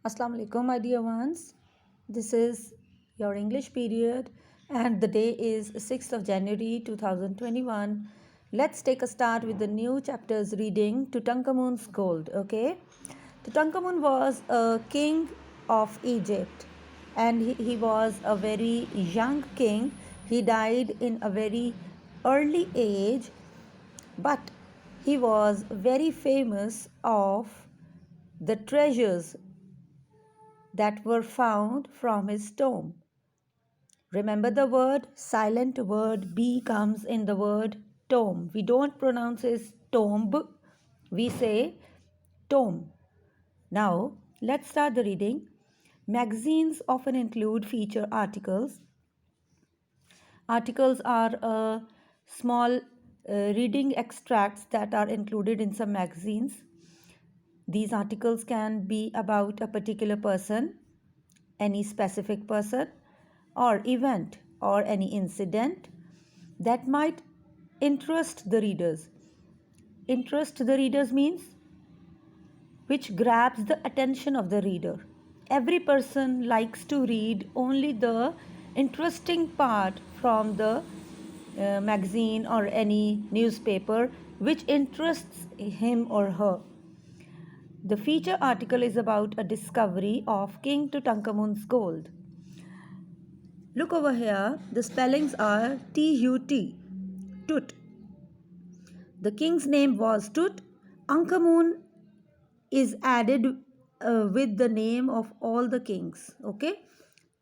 Assalamu alaikum, my dear ones. This is your English period, and the day is 6th of January 2021. Let's take a start with the new chapters reading Tutankhamun's Gold. Okay, Tutankhamun was a king of Egypt, and he was a very young king. He died in a very early age, but he was very famous of the treasures that were found from his tomb. Remember the word, silent word B comes in the word tomb. We don't pronounce it tomb, we say tomb. Now, let's start the reading. Magazines often include feature articles. Articles are small reading extracts that are included in some magazines. These articles can be about a particular person, any specific person, or event, or any incident that might interest the readers. Interest the readers means which grabs the attention of the reader. Every person likes to read only the interesting part from the magazine or any newspaper which interests him or her. The feature article is about a discovery of King Tutankhamun's gold. Look over here, the spellings are T-U-T, Tut. The king's name was Tut. Ankhamun is added with the name of all the kings, okay?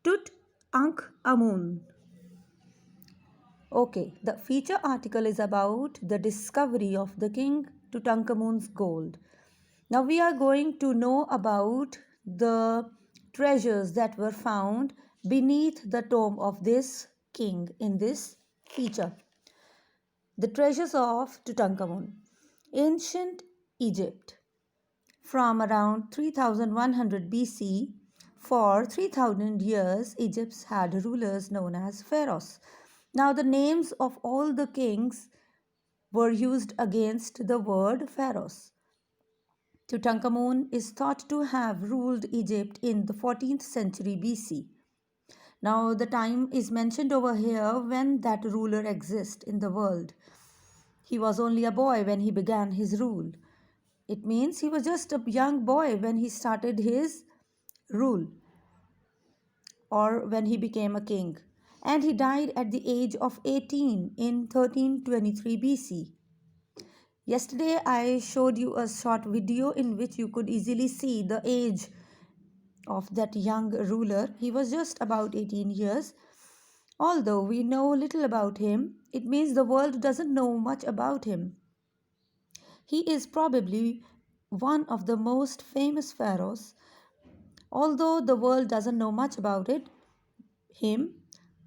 Tut Ankh Amun. Okay, the feature article is about the discovery of the king Tutankhamun's gold. Now we are going to know about the treasures that were found beneath the tomb of this king in this feature. The treasures of Tutankhamun. Ancient Egypt. From around 3100 BC, for 3000 years, Egypt had rulers known as pharaohs. Now the names of all the kings were used against the word pharaohs. Tutankhamun is thought to have ruled Egypt in the 14th century BC. Now the time is mentioned over here when that ruler exists in the world. He was only a boy when he began his rule. It means he was just a young boy when he started his rule or when he became a king. And he died at the age of 18 in 1323 BC. Yesterday I showed you a short video in which you could easily see the age of that young ruler. He was just about 18 years. Although we know little about him, it means the world doesn't know much about him. He is probably one of the most famous pharaohs. Although the world doesn't know much about him,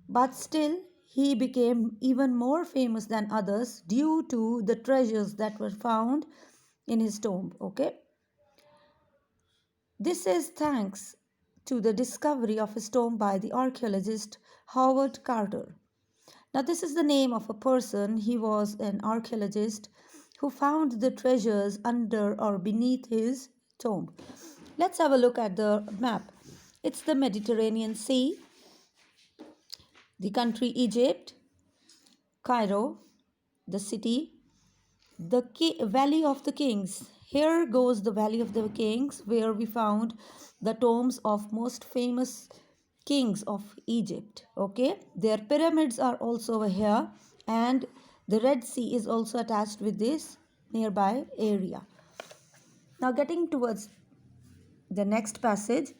but still he became even more famous than others due to the treasures that were found in his tomb. Okay, this is thanks to the discovery of his tomb by the archaeologist Howard Carter. Now this is the name of a person. He was an archaeologist who found the treasures under or beneath his tomb. Let's have a look at the map. It's the Mediterranean Sea, the country Egypt, Cairo, the city, the Valley of the Kings. Here goes the Valley of the Kings, where we found the tombs of most famous kings of Egypt. Okay, their pyramids are also over here, and the Red Sea is also attached with this nearby area. Now getting towards the next passage,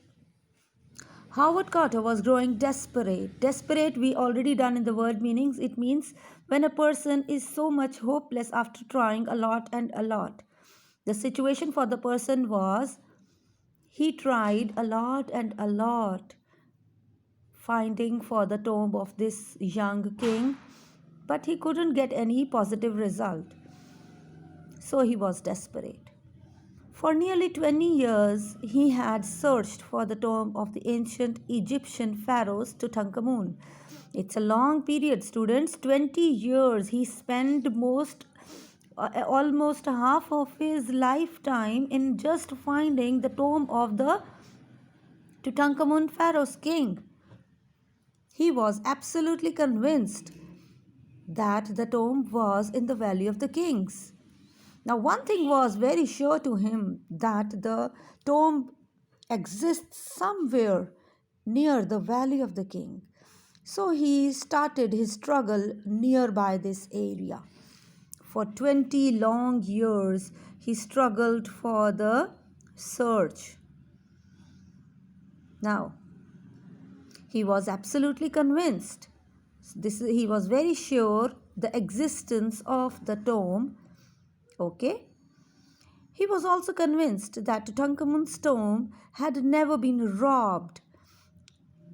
Howard Carter was growing desperate. Desperate, we already done in the word meanings. It means when a person is so much hopeless after trying a lot and a lot. The situation for the person was he tried a lot and a lot finding for the tomb of this young king, but he couldn't get any positive result. So he was desperate. For nearly 20 years, he had searched for the tomb of the ancient Egyptian pharaohs Tutankhamun. It's a long period, students. 20 years. He spent almost half of his lifetime in just finding the tomb of the Tutankhamun, Pharaoh's king. He was absolutely convinced that the tomb was in the Valley of the Kings. Now, one thing was very sure to him, that the tomb exists somewhere near the Valley of the King. So he started his struggle nearby this area. For 20 long years, he struggled for the search. Now, he was absolutely convinced. He was very sure the existence of the tomb. Okay. He was also convinced that Tutankhamun's tomb had never been robbed,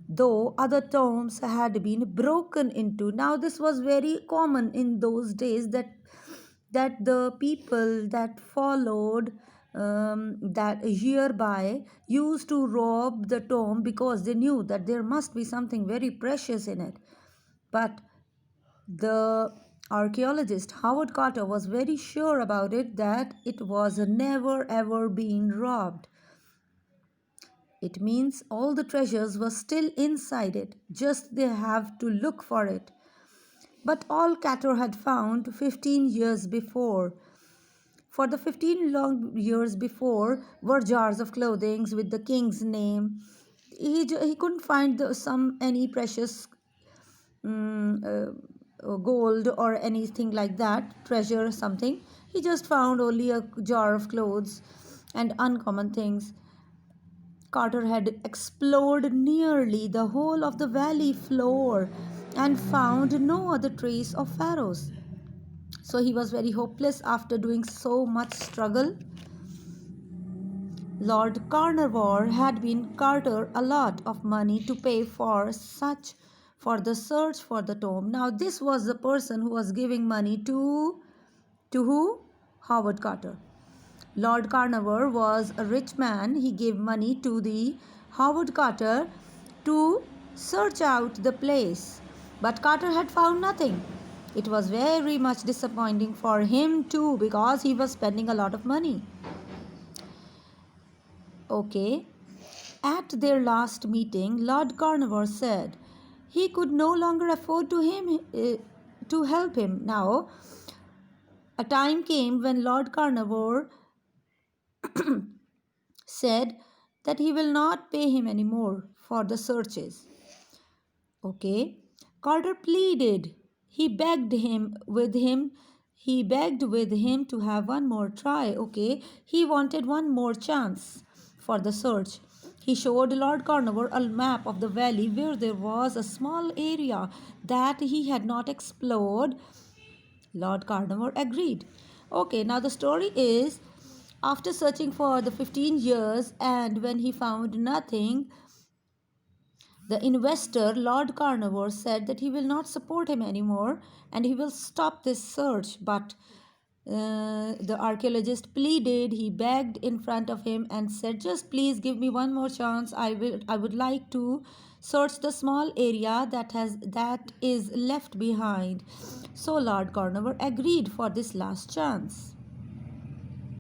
though other tombs had been broken into. Now, this was very common in those days, that the people that followed that year by used to rob the tomb because they knew that there must be something very precious in it. But the archaeologist Howard Carter was very sure about it, that it was never ever been robbed. It means all the treasures were still inside it, just they have to look for it. But all Carter had found 15 years before. For the 15 long years before were jars of clothing with the king's name. He couldn't find any precious gold or anything like that, treasure or something. He just found only a jar of clothes and uncommon things. Carter had explored nearly the whole of the valley floor and found no other trace of pharaohs. So he was very hopeless after doing so much struggle. Lord Carnarvon had been Carter a lot of money to pay for the search for the tomb. Now this was the person who was giving money to who? Howard Carter. Lord Carnarvon was a rich man. He gave money to the Howard Carter to search out the place. But Carter had found nothing. It was very much disappointing for him too, because he was spending a lot of money. Okay. At their last meeting, Lord Carnarvon said he could no longer afford to help him. Now, a time came when Lord Carnarvon said that he will not pay him anymore for the searches. Okay. Carter pleaded. He begged with him to have one more try. Okay. He wanted one more chance for the search. He showed Lord Carnarvon a map of the valley where there was a small area that he had not explored. Lord Carnarvon agreed. Okay, now the story is, after searching for the 15 years and when he found nothing, the investor, Lord Carnarvon, said that he will not support him anymore and he will stop this search. But the archaeologist pleaded, he begged in front of him and said, just please give me one more chance. I would like to search the small area that is left behind. So Lord Carnarvon agreed for this last chance.